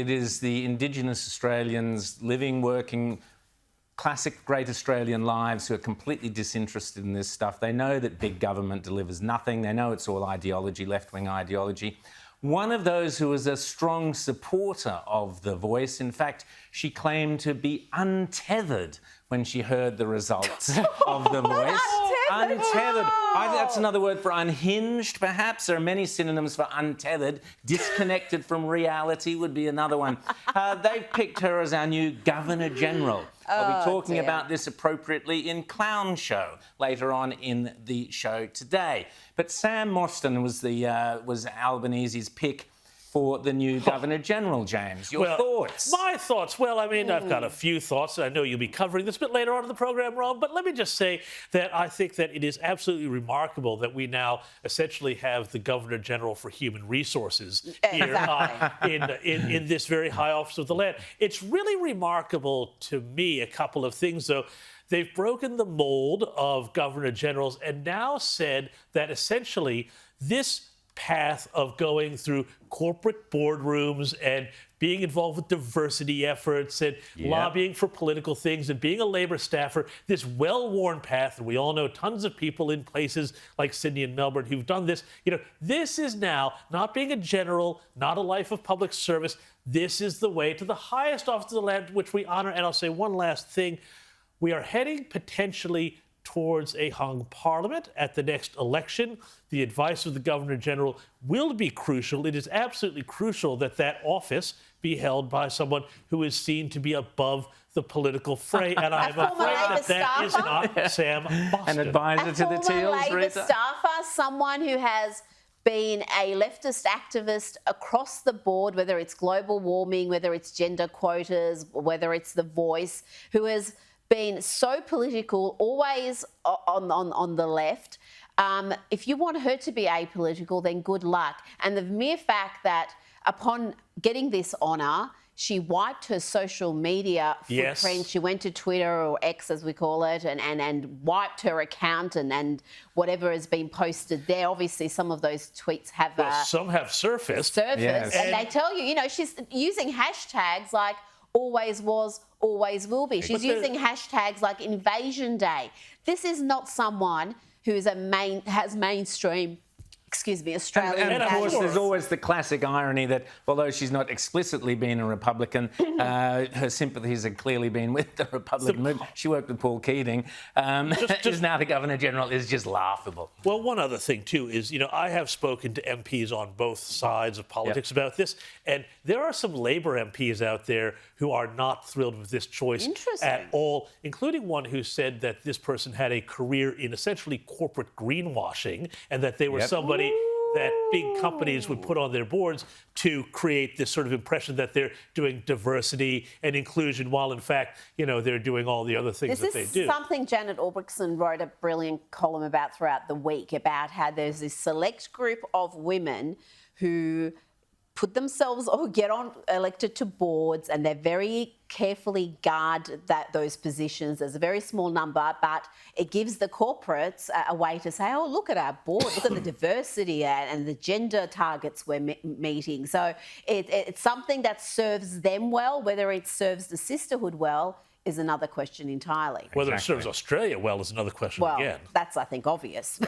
It is the Indigenous Australians living, working, classic great Australian lives who are completely disinterested in this stuff. They know that big government delivers nothing. They know it's all ideology, left-wing ideology. One of those who was a strong supporter of The Voice, in fact, she claimed to be untethered when she heard the results of The Voice. Untethered. That's another word for unhinged, perhaps. There are many synonyms for untethered. Disconnected from reality would be another one. They've picked her as our new Governor-General. I'll be talking about this appropriately in Clown Show later on in the show today. But Sam Mostyn was Albanese's pick for the new Governor-General, James. Your thoughts? My thoughts? Well, I mean, I've got a few thoughts. I know you'll be covering this a bit later on in the programme, Rob, but let me just say that I think that it is absolutely remarkable that we now essentially have the Governor-General for Human Resources here in this very high office of the land. It's really remarkable to me, a couple of things, though. They've broken the mould of Governor-Generals and now said that essentially this path of going through corporate boardrooms and being involved with diversity efforts and lobbying for political things and being a Labour staffer, this well-worn path, and we all know tons of people in places like Sydney and Melbourne who've done this. You know, this is now not being a general, not a life of public service. This is the way to the highest office of the land, which we honour. And I'll say one last thing. We are heading potentially towards a hung parliament at the next election. The advice of the Governor-General will be crucial. It is absolutely crucial that that office be held by someone who is seen to be above the political fray. And I'm afraid that is not Sam Mostyn. An advisor to the Teals, Labour Rita? staffer, someone who has been a leftist activist across the board, whether it's global warming, whether it's gender quotas, whether it's The Voice, who has been so political, always on the left. If you want her to be apolitical, then good luck. And the mere fact that upon getting this honour, she wiped her social media footprint. She went to Twitter, or X as we call it, and wiped her account and whatever has been posted there. Obviously, some of those tweets have... some have surfaced. Yes. And they tell you, you know, she's using hashtags like always was, always will be. She's using hashtags like Invasion Day. This is not someone who is has mainstream, Australian. And of course, there's always the classic irony that although she's not explicitly been a Republican, her sympathies have clearly been with the Republican movement. She worked with Paul Keating. Just now the Governor-General is just laughable. Well, one other thing, too, is, you know, I have spoken to MPs on both sides of politics about this, and there are some Labour MPs out there who are not thrilled with this choice at all, including one who said that this person had a career in essentially corporate greenwashing and that they were somebody that big companies would put on their boards to create this sort of impression that they're doing diversity and inclusion, while in fact, you know, they're doing all the other things that they do. This is something Janet Albrechtsen wrote a brilliant column about throughout the week, about how there's this select group of women who put themselves or get elected to boards, and they're very carefully guard those positions. There's a very small number, but it gives the corporates a way to say, oh, look at our board, look at the diversity and the gender targets we're meeting. So it's something that serves them well. Whether it serves the sisterhood well is another question entirely. Whether it serves Australia well is another question again. Well, that's, I think, obvious.